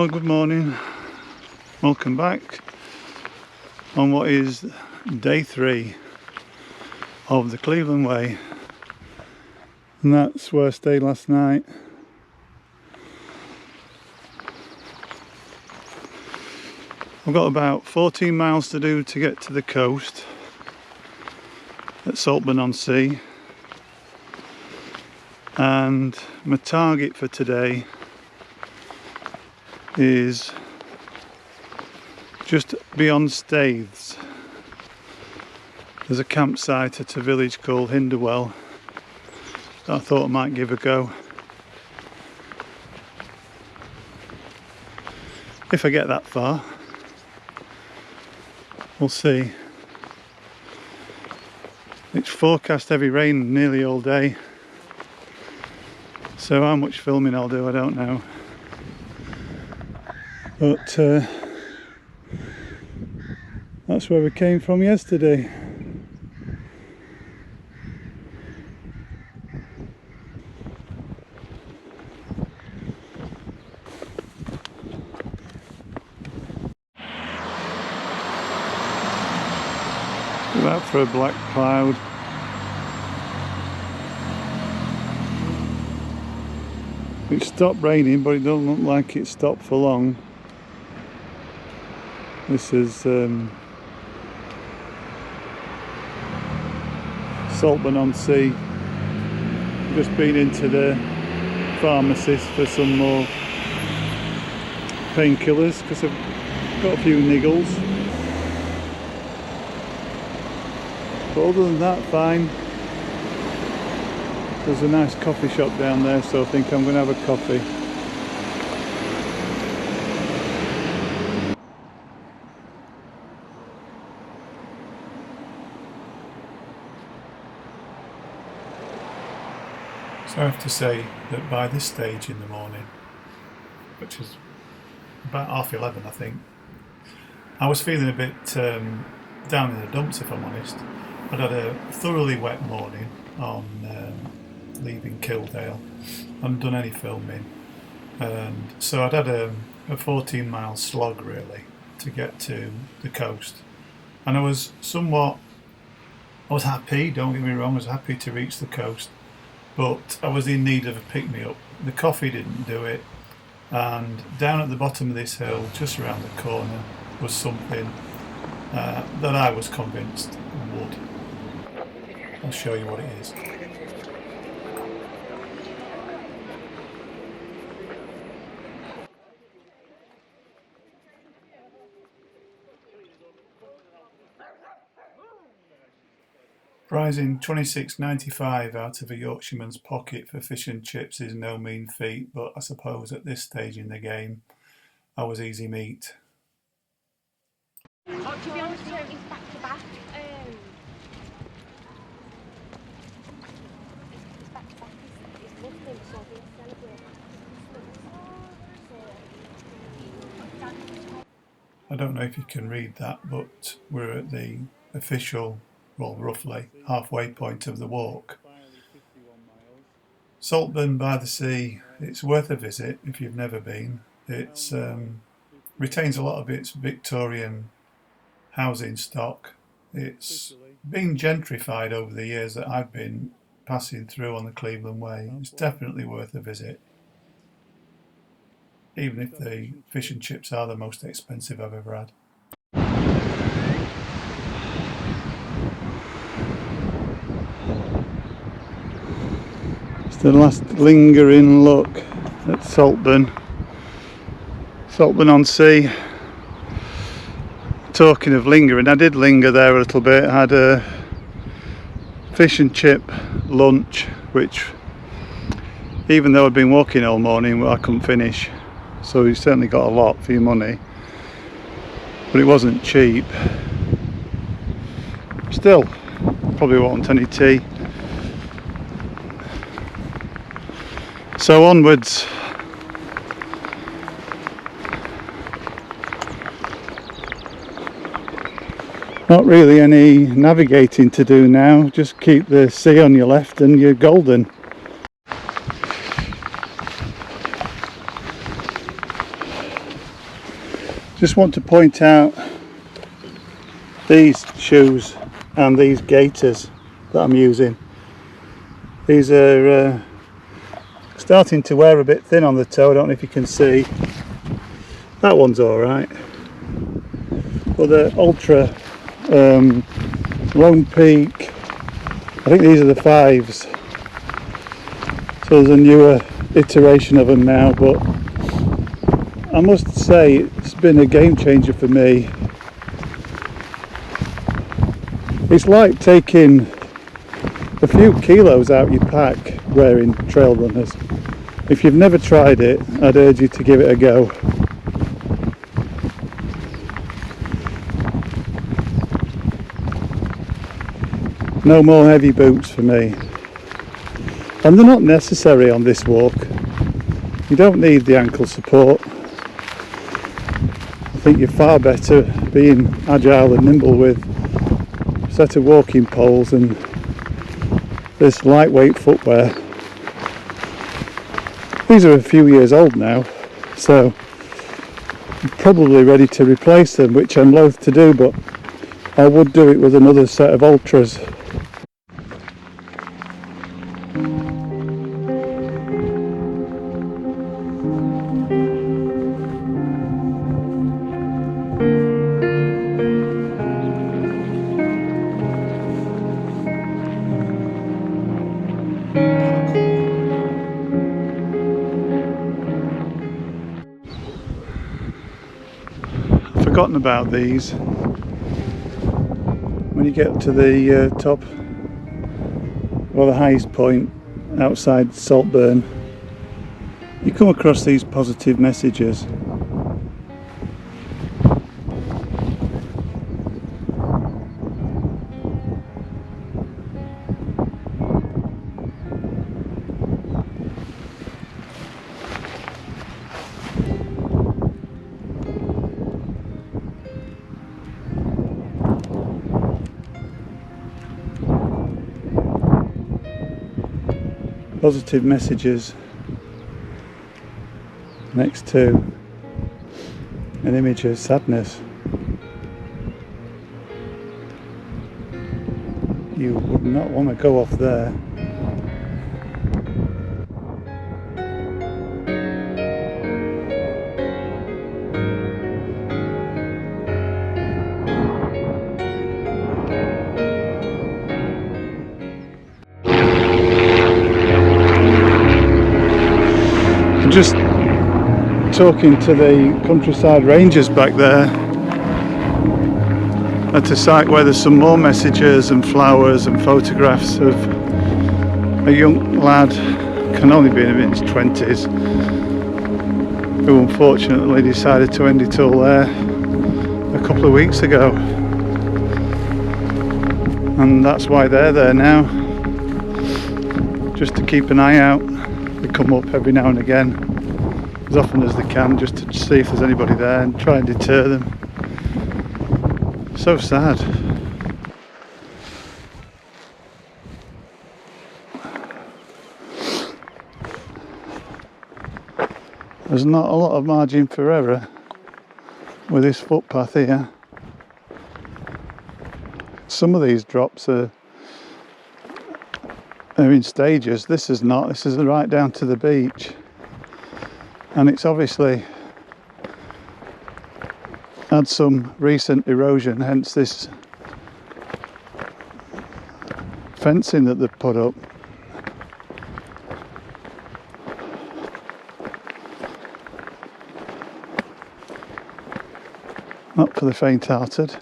Well, good morning, welcome back on what is day 3 of the Cleveland Way, and that's where I stayed last night. I've got about 14 miles to do to get to the coast at Saltburn-on-Sea, and my target for today is just beyond Staithes. There's a campsite at a village called Hinderwell that I thought I might give a go. If I get that far, we'll see. It's forecast heavy rain nearly all day, so how much filming I'll do I don't know. But that's where we came from yesterday. Look out for a black cloud. It stopped raining, but it doesn't look like it stopped for long. This is Saltburn-on-Sea. Just been into the pharmacist for some more painkillers because I've got a few niggles. But other than that, fine. There's a nice coffee shop down there, so I think I'm going to have a coffee. So I have to say that by this stage in the morning, which is about 11:30 I think, I was feeling a bit down in the dumps, if I'm honest. I'd had a thoroughly wet morning on leaving Kildale. I hadn't done any filming, and so I'd had a 14-mile slog really to get to the coast, and I was happy, don't get me wrong, I was happy to reach the coast, but I was in need of a pick-me-up. The coffee didn't do it, and down at the bottom of this hill, just around the corner, was something that I was convinced would. I'll show you what it is. Rising £26.95 out of a Yorkshireman's pocket for fish and chips is no mean feat, but I suppose at this stage in the game I was easy meat. To be honest, it's back to back. It's back to back. It's Muslim, so we celebrate. I don't know if you can read that, but we're at the official, well, roughly halfway point of the walk. Saltburn by the Sea, it's worth a visit if you've never been. It's retains a lot of its Victorian housing stock. It's been gentrified over the years that I've been passing through on the Cleveland Way. It's definitely worth a visit, even if the fish and chips are the most expensive I've ever had. It's the last lingering look at Saltburn-on-Sea. Talking of lingering, I did linger there a little bit. I had a fish and chip lunch, which, even though I'd been walking all morning, I couldn't finish. So you certainly got a lot for your money, but it wasn't cheap. Still, probably won't any tea. So onwards. Not really any navigating to do now, just keep the sea on your left and you're golden. Just want to point out these shoes and these gaiters that I'm using. These are starting to wear a bit thin on the toe. I don't know if you can see. That one's alright. But the Ultra Long Peak, I think these are the 5s. So there's a newer iteration of them now, but I must say it's been a game changer for me. It's like taking a few kilos out your pack wearing trail runners. If you've never tried it, I'd urge you to give it a go. No more heavy boots for me. And they're not necessary on this walk. You don't need the ankle support. I think you're far better being agile and nimble with a set of walking poles and this lightweight footwear. These are a few years old now, so I'm probably ready to replace them, which I'm loath to do, but I would do it with another set of Ultras. Forgotten about these. When you get to the top, or the highest point outside Saltburn, you come across these positive messages. Positive messages next to an image of sadness. You would not want to go off there. Just talking to the countryside rangers back there at a site where there's some more messages and flowers and photographs of a young lad, can only be in his 20s, who unfortunately decided to end it all there a couple of weeks ago, and that's why they're there now, just to keep an eye out. They come up every now and again, as often as they can, just to see if there's anybody there and try and deter them. So sad. There's not a lot of margin for error with this footpath here. Some of these drops are in stages. This is not. This is right down to the beach, and it's obviously had some recent erosion, hence this fencing that they've put up. Not for the faint-hearted.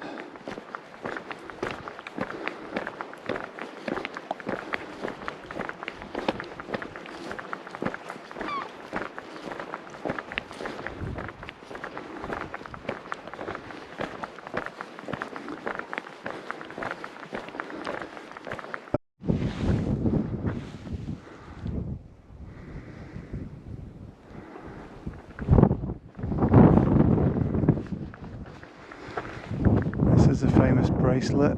This is a famous bracelet.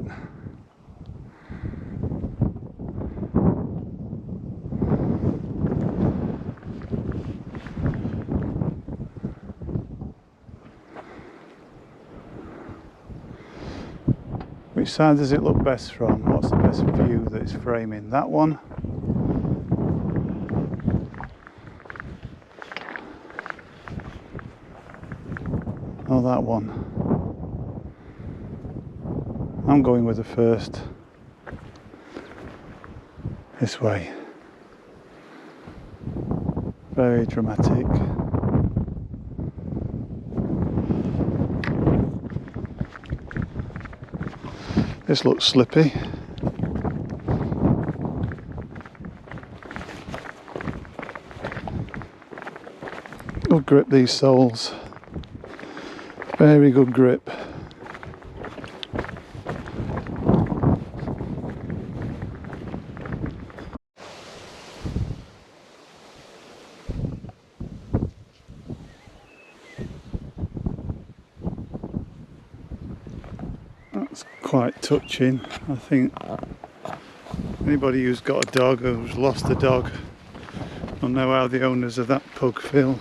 Which side does it look best from? What's the best view that it's framing? That one? Or that one? I'm going with the first. This way. Very dramatic. This looks slippy. Good grip, these soles. Very good grip. That's quite touching. I think anybody who's got a dog or who's lost a dog will know how the owners of that pug feel.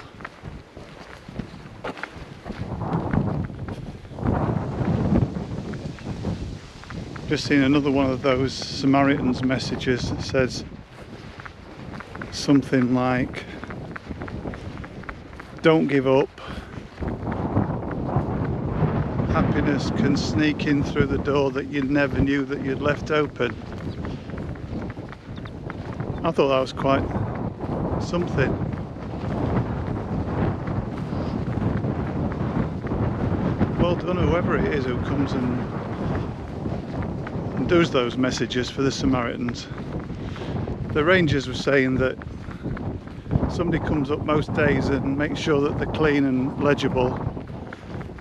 Just seen another one of those Samaritan's messages that says something like, don't give up, happiness can sneak in through the door that you never knew that you'd left open. I thought that was quite something. Well done whoever it is who comes and does those messages for the Samaritans. The rangers were saying that somebody comes up most days and makes sure that they're clean and legible,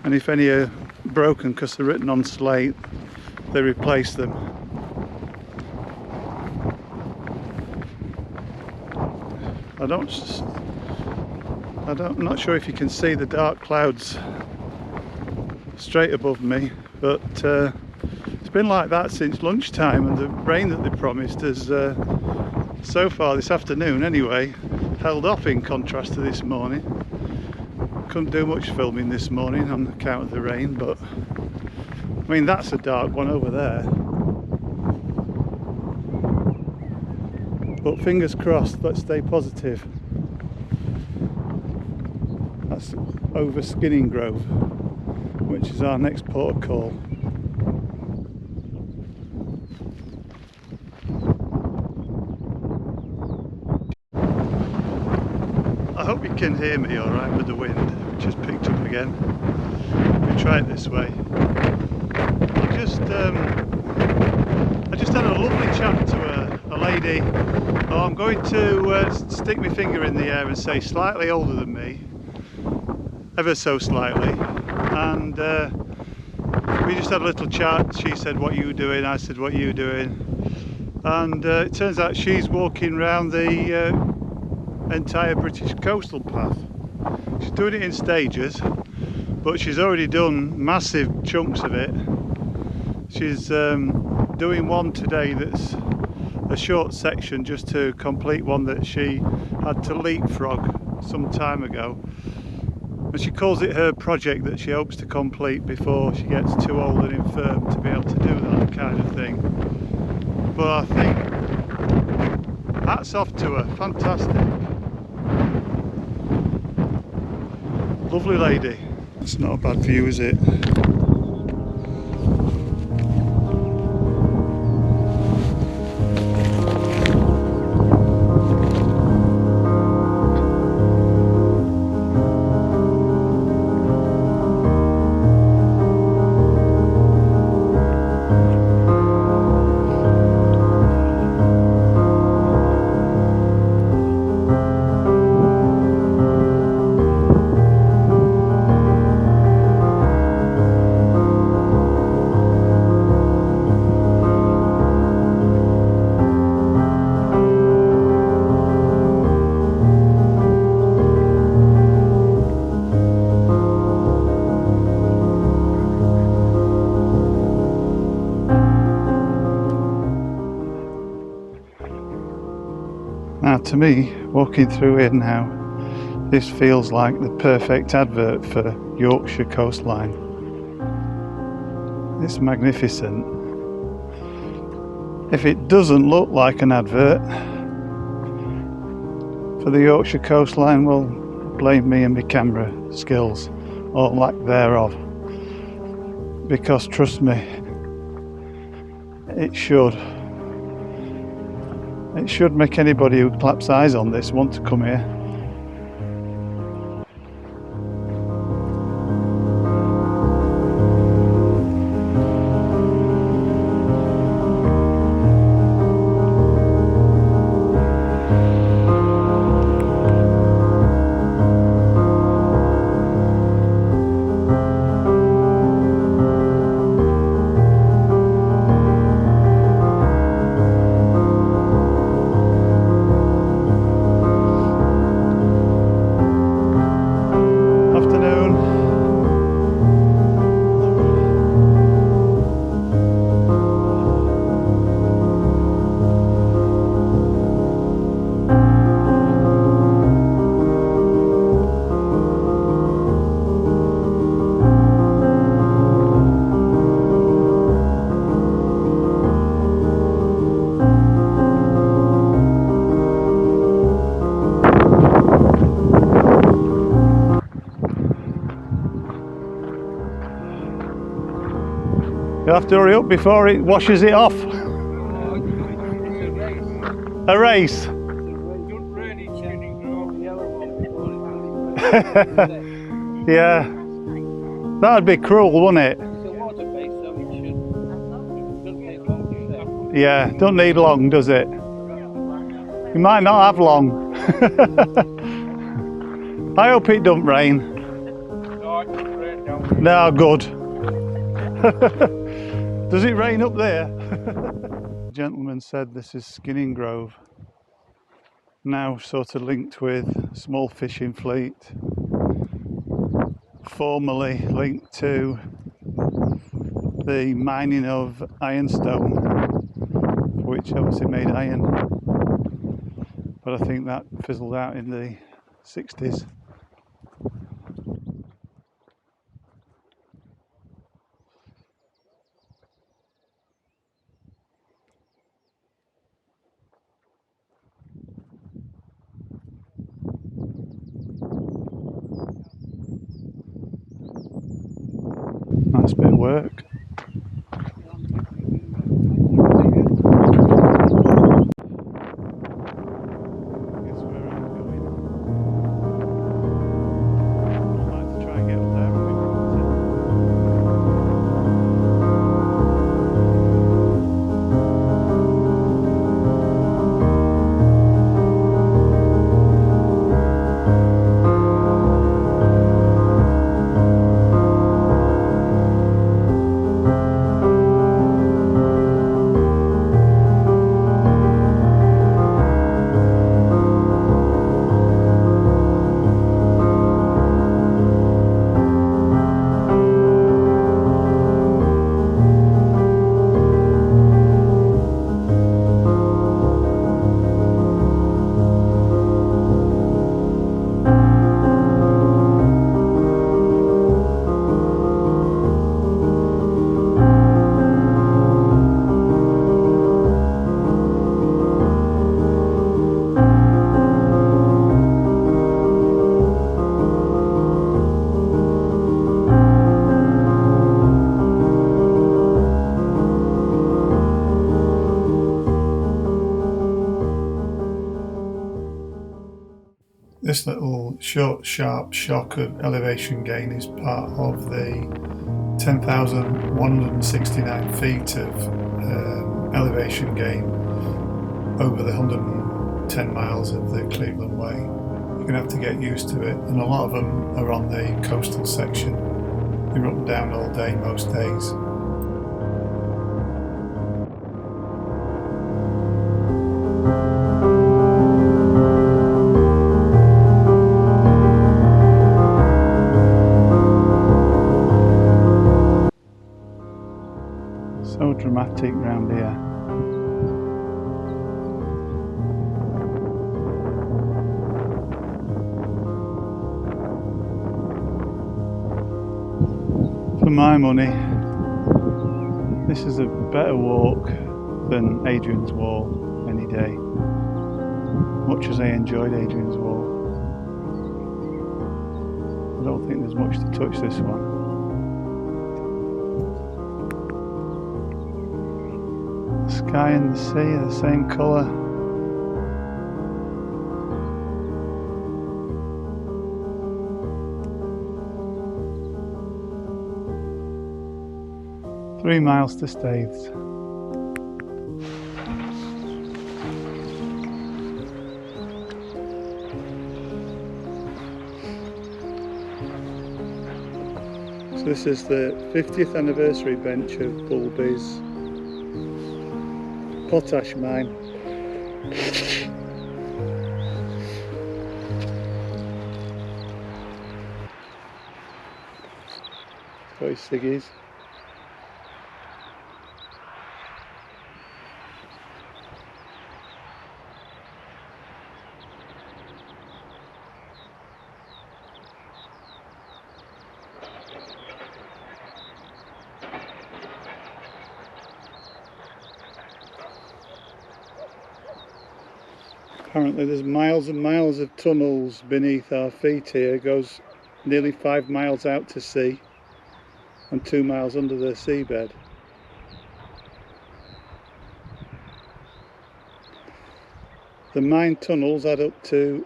and if any are broken because they're written on slate, they replace them. I'm not sure if you can see the dark clouds straight above me, but it's been like that since lunchtime, and the rain that they promised has so far this afternoon anyway held off, in contrast to this morning. Couldn't do much filming this morning on account of the rain, but I mean, that's a dark one over there, but fingers crossed, let's stay positive. That's over Skinning Grove, which is our next port of call. I hope you can hear me alright with the wind, which has picked up again. We try it this way. I just had a lovely chat to a lady. Oh, I'm going to stick my finger in the air and say slightly older than me, ever so slightly, and we just had a little chat. She said, what are you doing? I said, what are you doing? And it turns out she's walking around the entire British coastal path. She's doing it in stages, but she's already done massive chunks of it. She's doing one today that's a short section just to complete one that she had to leapfrog some time ago, and she calls it her project that she hopes to complete before she gets too old and infirm to be able to do that kind of thing. But I think hats off to her, fantastic. Lovely lady. It's not a bad view, is it? Now, to me, walking through here now, this feels like the perfect advert for Yorkshire coastline. It's magnificent. If it doesn't look like an advert for the Yorkshire coastline, well, blame me and my camera skills, or lack thereof, because trust me, it should make anybody who claps eyes on this want to come here. You have to hurry up before it washes it off. A race? Yeah. That'd be cruel, wouldn't it? Yeah, don't need long, does it? You might not have long. I hope it don't rain. No, good. Does it rain up there? The gentleman said this is Skinning Grove, now sort of linked with small fishing fleet, formerly linked to the mining of ironstone, which obviously made iron, but I think that fizzled out in the 60s. Nice bit of work. Guess where I'm going. I'd like to try and get up there when we want This little short, sharp shock of elevation gain is part of the 10,169 feet of elevation gain over the 110 miles of the Cleveland Way. You're going to have to get used to it, and a lot of them are on the coastal section. You're up and down all day most days. So dramatic round here. For my money, this is a better walk than Adrian's Wall any day. Much as I enjoyed Adrian's Wall, I don't think there's much to touch this one. The sky and the sea are the same colour. Three miles to Staithes. So this is the 50th anniversary bench of Bulby's potash mine. Got his ciggies. Apparently there's miles and miles of tunnels beneath our feet here. It goes nearly 5 miles out to sea and 2 miles under the seabed. The mine tunnels add up to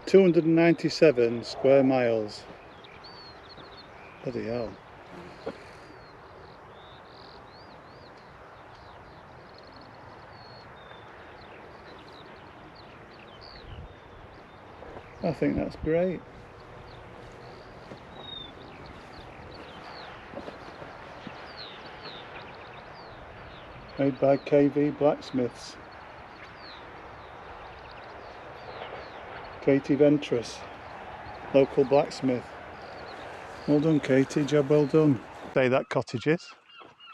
297 square miles. Bloody hell. I think that's great. Made by KV Blacksmiths. Katie Ventris, local blacksmith. Well done, Katie, job well done. Say that cottage is.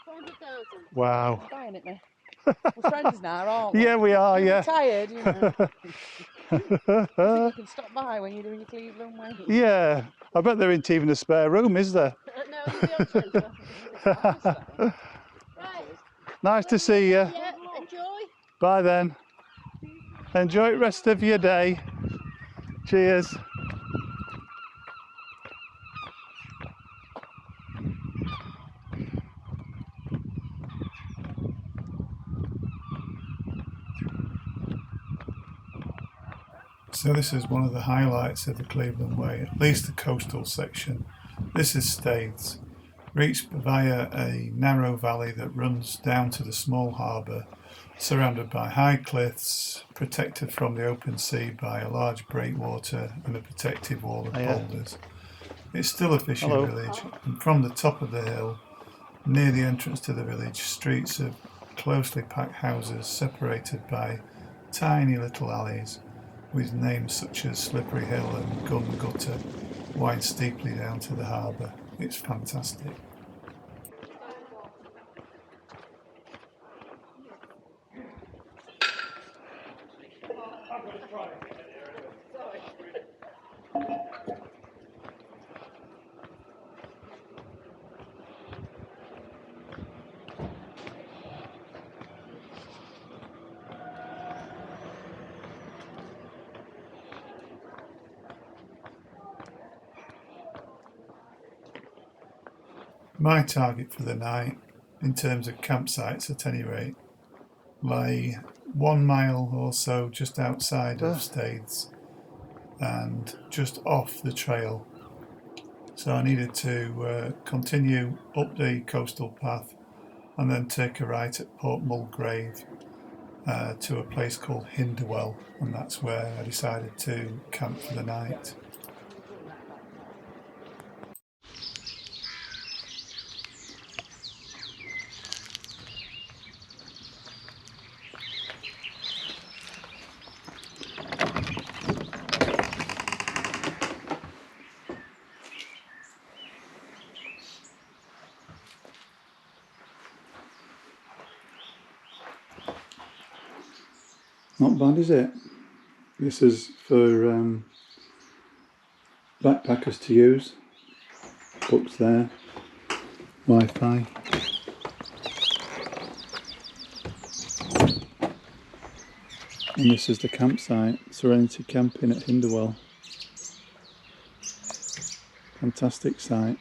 400,000. Wow. Buying it now. We're friends now, aren't we? Yeah, we are, You're yeah. retired, you know. You think you can stop by when you're doing your Cleveland way? Yeah, I bet there ain't even a spare room, is there? No, you'll be on transfer. Right. Nice to see you. Yeah, enjoy. Bye then. Enjoy the rest of your day. Cheers. So this is one of the highlights of the Cleveland Way, at least the coastal section. This is Staithes, reached via a narrow valley that runs down to the small harbour, surrounded by high cliffs, protected from the open sea by a large breakwater and a protective wall of boulders. It's still a fishing village, and from the top of the hill, near the entrance to the village, streets of closely packed houses separated by tiny little alleys, with names such as Slippery Hill and Gun Gutter wind steeply down to the harbour. It's fantastic. My target for the night, in terms of campsites at any rate, lay 1 mile or so just outside of Staithes and just off the trail. So I needed to continue up the coastal path and then take a right at Port Mulgrave to a place called Hinderwell, and that's where I decided to camp for the night. Not bad, is it? This is for backpackers to use. Books there, Wi-Fi. And this is the campsite, Serenity Camping at Hinderwell. Fantastic site.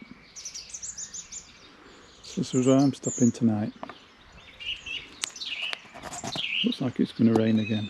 So this is where I'm stopping tonight. Looks like it's going to rain again.